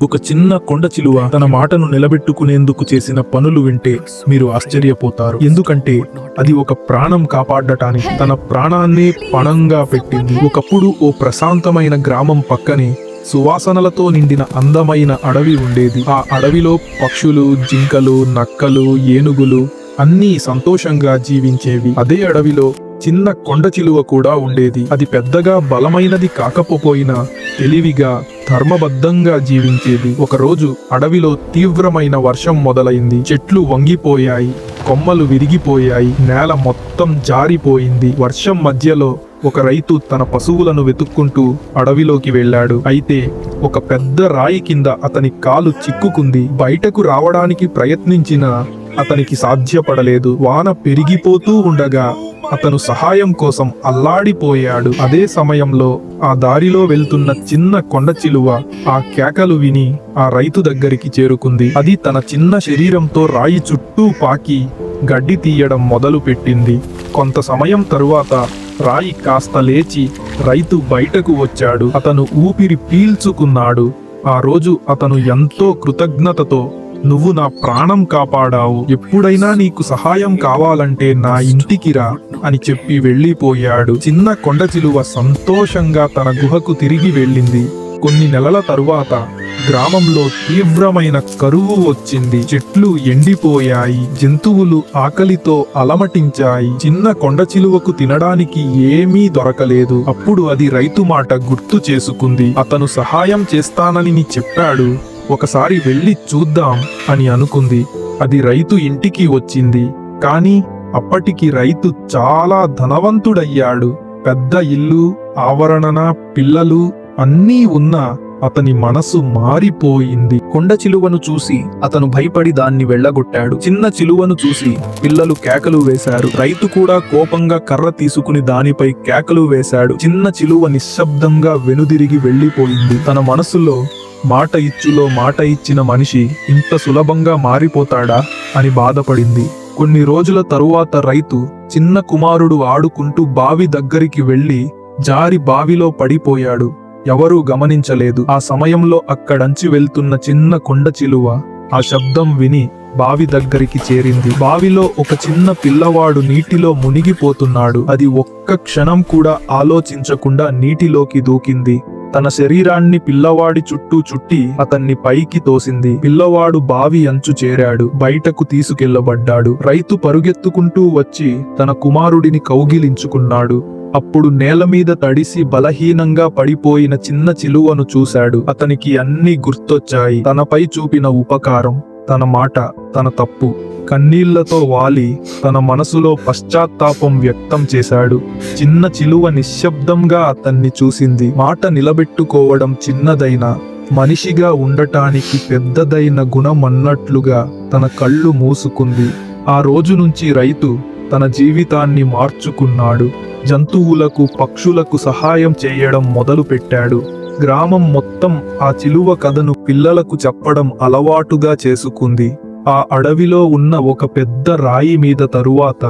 ఒక చిన్న కొండ చిలువ తన మాటను నిలబెట్టుకునేందుకు చేసిన పనులు వింటే మీరు ఆశ్చర్యపోతారు. ఎందుకంటే అది ఒక ప్రాణం కాపాడటానికి తన ప్రాణాన్ని పణంగా పెట్టింది. ఒకప్పుడు ఓ ప్రశాంతమైన గ్రామం పక్కనే సువాసనలతో నిండిన అందమైన అడవి ఉండేది. ఆ అడవిలో పక్షులు, జింకలు, నక్కలు, ఏనుగులు అన్నీ సంతోషంగా జీవించేవి. అదే అడవిలో చిన్న కొండ చిలువ కూడా ఉండేది. అది పెద్దగా బలమైనది కాకపోయినా తెలివిగా, ధర్మబద్ధంగా జీవించేది. ఒకరోజు అడవిలో తీవ్రమైన వర్షం మొదలైంది. చెట్లు వంగిపోయాయి, కొమ్మలు విరిగిపోయాయి, నేల మొత్తం జారిపోయింది. వర్షం మధ్యలో ఒక రైతు తన పశువులను వెతుక్కుంటూ అడవిలోకి వెళ్ళాడు. అయితే ఒక పెద్ద రాయి కింద అతని కాలు చిక్కుకుంది. బయటకు రావడానికి ప్రయత్నించినా అతనికి సాధ్యపడలేదు. వాన పెరిగిపోతూ ఉండగా అతను సహాయం కోసం అల్లాడిపోయాడు. అదే సమయంలో ఆ దారిలో వెళ్తున్న చిన్న కొండ చిలువ ఆ కేకలు విని ఆ రైతు దగ్గరికి చేరుకుంది. అది తన చిన్న శరీరంతో రాయి చుట్టూ పాకి గడ్డి తీయడం మొదలు పెట్టింది. కొంత సమయం తరువాత రాయి కాస్త లేచి రైతు బయటకు వచ్చాడు. అతను ఊపిరి పీల్చుకున్నాడు. ఆ రోజు అతను ఎంతో కృతజ్ఞతతో, "నువ్వు నా ప్రాణం కాపాడావు. ఎప్పుడైనా నీకు సహాయం కావాలంటే నా ఇంటికి రా" అని చెప్పి వెళ్ళిపోయాడు. చిన్న కొండ చిలువ సంతోషంగా తన గుహకు తిరిగి వెళ్ళింది. కొన్ని నెలల తరువాత గ్రామంలో తీవ్రమైన కరువు వచ్చింది. చెట్లు ఎండిపోయాయి, జంతువులు ఆకలితో అలమటించాయి. చిన్న కొండ చిలువకు తినడానికి ఏమీ దొరకలేదు. అప్పుడు అది రైతు మాట గుర్తు చేసుకుంది. అతను సహాయం చేస్తానని చెప్పాడు, ఒకసారి వెళ్ళి చూద్దాం అని అనుకుంది. అది రైతు ఇంటికి వచ్చింది. కానీ అప్పటికి రైతు చాలా ధనవంతుడయ్యాడు. పెద్ద ఇల్లు, ఆవరణ, పిల్లలు అన్నీ ఉన్నా అతని మనసు మారిపోయింది. కొండ చిలువను చూసి అతను భయపడి దాన్ని వెళ్ళగొట్టాడు. చిన్న చిలువను చూసి పిల్లలు కేకలు వేశారు. రైతు కూడా కోపంగా కర్ర తీసుకుని దానిపై కేకలు వేశాడు. చిన్న చిలువ నిశ్శబ్దంగా వెనుదిరిగి వెళ్ళిపోయింది. తన మనసులో, మాట ఇచ్చులో మాట ఇచ్చిన మనిషి ఇంత సులభంగా మారిపోతాడా అని బాధపడింది. కొన్ని రోజుల తరువాత రైతు చిన్న కుమారుడు ఆడుకుంటూ బావి దగ్గరికి వెళ్లి జారి బావిలో పడిపోయాడు. ఎవరూ గమనించలేదు. ఆ సమయంలో అక్కడంచి వెళ్తున్న చిన్న కొండ చిలువ ఆ శబ్దం విని బావి దగ్గరికి చేరింది. బావిలో ఒక చిన్న పిల్లవాడు నీటిలో మునిగిపోతున్నాడు. అది ఒక్క క్షణం కూడా ఆలోచించకుండా నీటిలోకి దూకింది. తన శరీరాన్ని పిల్లవాడి చుట్టూ చుట్టి అతన్ని పైకి తోసింది. పిల్లవాడు బావి అంచు చేరాడు. బయటకు తీసుకెళ్లబడ్డాడు. రైతు పరుగెత్తుకుంటూ వచ్చి తన కుమారుడిని కౌగిలించుకున్నాడు. అప్పుడు నేల మీద తడిసి బలహీనంగా పడిపోయిన చిన్న చిలువను చూశాడు. అతనికి అన్నీ గుర్తొచ్చాయి. తనపై చూపిన ఉపకారం, తన మాట, తన తప్పు. కన్నీళ్లతో వాలి తన మనసులో పశ్చాత్తాపం వ్యక్తం చేశాడు. చిన్న చిలువ నిశ్శబ్దంగా అతన్ని చూసింది. మాట నిలబెట్టుకోవడం చిన్నదైనా మనిషిగా ఉండటానికి పెద్దదైన గుణం అన్నట్లుగా తన కళ్ళు మూసుకుంది. ఆ రోజు నుంచి రైతు తన జీవితాన్ని మార్చుకున్నాడు. జంతువులకు, పక్షులకు సహాయం చేయడం మొదలుపెట్టాడు. గ్రామం మొత్తం ఆ చిలువ కథను పిల్లలకు చెప్పడం అలవాటుగా చేసుకుంది. ఆ అడవిలో ఉన్న ఒక పెద్ద రాయి మీద తరువాత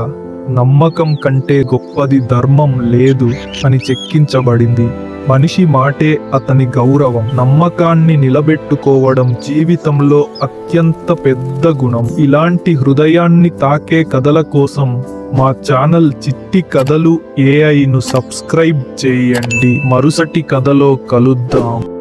నమ్మకం కంటే గొప్పది ధర్మం లేదు అని చెక్కించబడింది. మనిషి మాటే అతని గౌరవం. నమ్మకాన్ని నిలబెట్టుకోవడం జీవితంలో అత్యంత పెద్ద గుణం. ఇలాంటి హృదయాన్ని తాకే కథల కోసం మా ఛానల్ చిట్టి కథలు ఏఐను సబ్స్క్రైబ్ చేయండి. మరుసటి కథలో కలుద్దాం.